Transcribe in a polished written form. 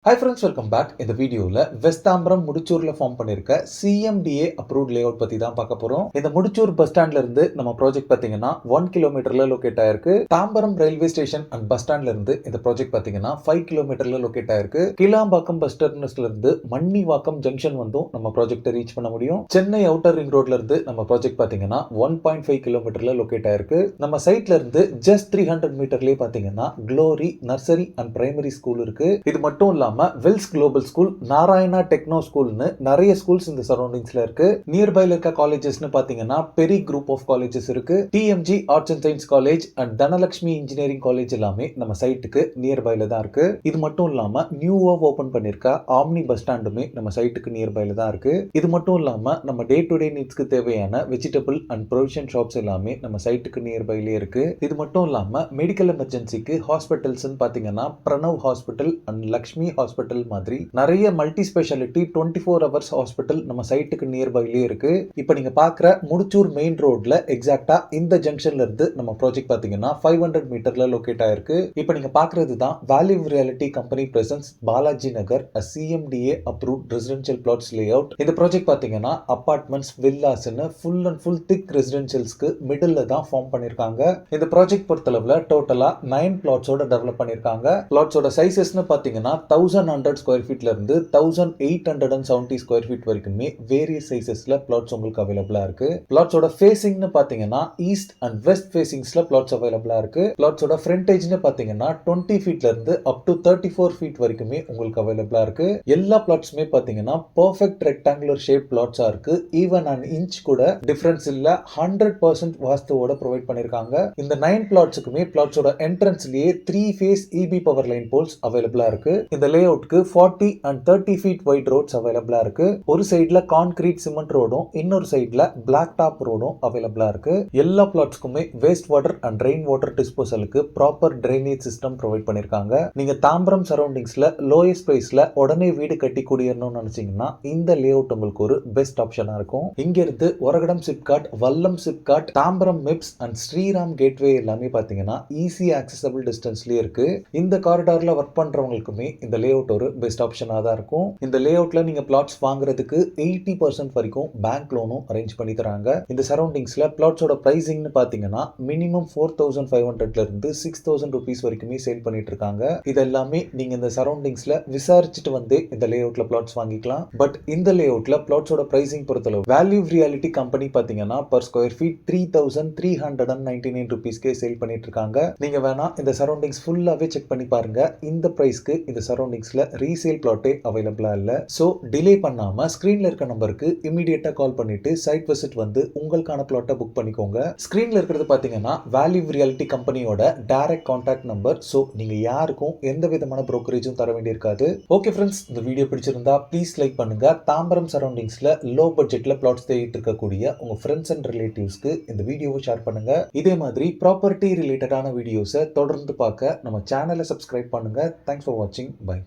Hi friends, welcome back. இந்த வீடியோல west Tambaram முடிச்சூர்ல form பண்ணிருக்க CMDA அப்ரூவ்ட் லேஅவுட் பத்தி தான் பார்க்க போறோம். இந்த முடிச்சூர் பஸ் ஸ்டாண்ட்ல இருந்து நம்ம ப்ராஜெக்ட் பாத்தீங்கன்னா 1 கிலோமீட்டர்ல லொகேட் ஆயிருக்கு. Tambaram railway station and bus ஸ்டாண்ட்ல இருந்து இந்த ப்ராஜெக்ட் பாத்தீங்கன்னா 5 கிலோமீட்டர்ல லொகேட் ஆயிருக்கு. கிளாம்பாக்கம் பஸ் டெர்மினஸ்ல இருந்து மன்னிவாக்கம் ஜங்ஷன் வந்தும் நம்ம ப்ராஜெக்ட் ரீச் பண்ண முடியும். சென்னை அவுட்டர் ரிங் ரோட்ல இருந்து நம்ம ப்ராஜெக்ட் பாத்தீங்கன்னா 1.5 கிலோமீட்டர்ல லொகேட் ஆயிருக்கு. நம்ம சைட்ல இருந்து ஜஸ்ட் 300 மீட்டர்லயே பாத்தீங்கன்னா Glory nursery and primary school இருக்கு. இது மட்டும் இல்லாம Wells global school, Narayana techno ஸ்கூல்னு நிறைய ஸ்கூல்ஸ் இந்த சரௌண்டிங்ஸ்ல இருக்கு. நியர்பைல இருக்க காலேஜஸ்னு பாத்தீங்கன்னா பெரி குரூப் ஆஃப் காலேஜஸ் இருக்கு. TMG arts and science college and Dhanalakshmi engineering college எல்லாமே நம்ம சைட்டுக்கு நியர்பைல தான் இருக்கு. இது மட்டும் இல்லாம நியூவா ஓபன் பண்ணிருக்க ஆம்னி பஸ் ஸ்டாண்டுமே நம்ம சைட்டுக்கு நியர்பைல தான் இருக்கு. இது மட்டும் இல்லாம நம்ம டே டு டே நீட்ஸ்க்கு தேவையான வெஜிடபிள் அண்ட் ப்ரொவிஷன் ஷாப்ஸ் எல்லாமே நம்ம சைட்டுக்கு நியர்பைலே இருக்கு. இது மட்டும் இல்லாம மெடிக்கல் எமர்ஜென்சிக்கு ஹாஸ்பிட்டல்ஸ் பாத்தீங்கன்னா Pranav hospital and Lakshmi hospital மாதிரி நிறைய மல்டி ஸ்பெஷாலிட்டி 24 ஹவர்ஸ் ஹாஸ்பிட்டல் நம்ம சைட்டுக்கு நியர்பைலே இருக்கு. இப்போ நீங்க பாக்குற முடிச்சூர் மெயின் ரோட்ல எக்ஸாக்ட்டா இந்த ஜங்ஷன்ல இருந்து நம்ம ப்ராஜெக்ட் பாத்தீங்கன்னா 500 மீட்டர்ல லொகேட் ஆயிருக்கு. இப்போ நீங்க பாக்குறது தான் value reality company presence Balaji Nagar CMDA approved residential plots layout. இந்த ப்ராஜெக்ட் பாத்தீங்கன்னா அபார்ட்மெண்ட்ஸ் வில்லாஸ்னு ஃபுல் அண்ட் ஃபுல் திக் ரெசிடென்ஷியல்ஸ்க்கு மிடில்ல தான் ஃபார்ம் பண்ணிருக்காங்க. இந்த ப்ராஜெக்ட் பொறுத்தளவுல டோட்டலா 9 பிளாட்ஸோட டெவலப் பண்ணிருக்காங்க. பிளாட்ஸோட சைசஸ்னு பாத்தீங்கன்னா 1100 ஸ்கொயர் ஃபீட்ல இருந்து 1870 ஸ்கொயர் ஃபீட் வரைக்குமே வேரியஸ் சைசஸ்ல பிளாட்ஸ் உங்களுக்கு அவைலபிளா இருக்கு. பிளாட்ஸோட ஃபேசிங்னு பாத்தீங்கன்னா ஈஸ்ட் அண்ட் வெஸ்ட் ஃபேசிங்ஸ்ல பிளாட்ஸ் அவைலபிளா இருக்கு. பிளாட்ஸோட ஃப்ரண்டேஜ்னு பாத்தீங்கன்னா 20 ஃபீட்ல இருந்து அப் டு 34 ஃபீட் வரைக்குமே உங்களுக்கு அவைலபிளா இருக்கு. எல்லா பிளாட்ஸுமே பாத்தீங்கன்னா பெர்ஃபெக்ட் ரெக்டாங்குலர் ஷேப் பிளாட்ஸா இருக்கு. ஈவன் அண்ட் இன்ச் கூட டிஃபரன்ஸ் இல்ல. 100% வாஸ்துவோட ப்ரொவைட் பண்ணிருக்காங்க. இந்த 9 பிளாட்ஸுக்குமே பிளாட்ஸோட என்ட்ரன்ஸ்லயே 3 phase EB power line poles அவைலபிளா இருக்கு. இந்த லேஅவுட்க்கு 40 and 30 feet wide roads அவைலபிளா இருக்கு. ஒரு சைடுல கான்கிரீட் சிமெண்ட் ரோடும் இன்னொரு சைடுல பிளாக் டாப் ரோடும் அவைலபிளா இருக்கு. எல்லா பிளாட்ஸ்க்குமே waste water and rain water டிஸ்போசலுக்கு ப்ராப்பர் டிரைனேஜ் சிஸ்டம் ப்ரொவைட் பண்ணிருக்காங்க. நீங்க தாம்பரம் சரௌண்டிங்ஸ்ல லோயஸ்ட் பிரைஸ்ல உடனே வீடு கட்டி குடியேறணும்னு நினைச்சீங்கன்னா இந்த லேஅவுட் உங்களுக்கு ஒரு பெஸ்ட் ஆப்ஷனா இருக்கும். இங்க இருந்து ஒரகடம் சிப்காட், வல்லம் சிப்காட், தாம்பரம் மிப்ஸ் அண்ட் ஸ்ரீராம் கேட்வே எல்லாமே பாத்தீங்கன்னா ஈஸி ஆக்சசபிள் டிஸ்டன்ஸ்லயே இருக்கு. இந்த காரிடார்ல ஒர்க் பண்றவங்களுக்குமே இந்த லேஅவுட் ஒரு பெஸ்ட் ஆப்ஷனா தான் இருக்கும். இந்த லேஅவுட்ல நீங்க பிளாட்ஸ் வாங்குறதுக்கு 80% வரைக்கும் பேங்க் லோனும் அரேஞ்ச் பண்ணி தராங்க. இந்த சரௌண்டிங்ஸ்ல பிளாட்ஸோட பிரைசிங்னு பாத்தீங்கன்னா மினிமம் 4500ல இருந்து 6000 ரூபீஸ் வரைக்குமே சேல் பண்ணிட்டு இருக்காங்க. இது எல்லாமே நீங்க இந்த சரௌண்டிங்ஸ்ல விசாரிச்சுட்டு வந்து இந்த லேஅவுட்ல பிளாட்ஸ் வாங்கிக்கலாம். பட் இந்த லேஅவுட்ல பிளாட்ஸோட பிரைசிங் பொறுத்தளவு வேல்யூ ரியாலிட்டி கம்பெனி பாத்தீங்கன்னா பர் ஸ்கொயர் ஃபீட் 3399 ரூபீஸ்க்கே சேல் பண்ணிட்டு இருக்காங்க. நீங்க வேணா இந்த சரௌண்டிங்ஸ் ஃபுல்லாவே செக் பண்ணி பாருங்க. இந்த பிரைஸ்க்கு இந்த சரௌண்டிங்ஸ்ல ரீசேல் பிளாட்டே அவைலபிளா இல்ல. சோ டிலே பண்ணாம ஸ்கிரீன்ல இருக்க நம்பருக்கு இமிடியேட்டா கால் பண்ணிட்டு சைட் விசிட் வந்து உங்களுக்கான பிளாட்டை புக் பண்ணிக்கோங்க. ஸ்கிரீன்ல இருக்கிறது பாத்தீங்கன்னா வேல்யூ ரியாலிட்டி கம்பெனியோட டைரக்ட் கான்டாக்ட் நம்பர். சோ நீங்க யாருக்கும் எந்த விதமான புரோக்கரேஜும் தர வேண்டியிருக்காது. ஓகே ஃப்ரெண்ட்ஸ், இந்த வீடியோ பிடிச்சிருந்தா ப்ளீஸ் லைக் பண்ணுங்க. தாம்பரம் சரௌண்டிங்ஸ்ல லோ பட்ஜெட்ல பிளாட்ஸ் தேடிட்டு இருக்கக்கூடிய உங்க ஃப்ரெண்ட்ஸ் அண்ட் ரிலேட்டிவ்ஸ்க்கு இந்த வீடியோவை ஷேர் பண்ணுங்க. இதே மாதிரி ப்ராப்பர்ட்டி ரிலேட்டடான வீடியோஸை தொடர்ந்து பார்க்க நம்ம சேனலை சப்ஸ்கிரைப் பண்ணுங்க. தேங்க்ஸ் ஃபார் வாட்சிங். பை.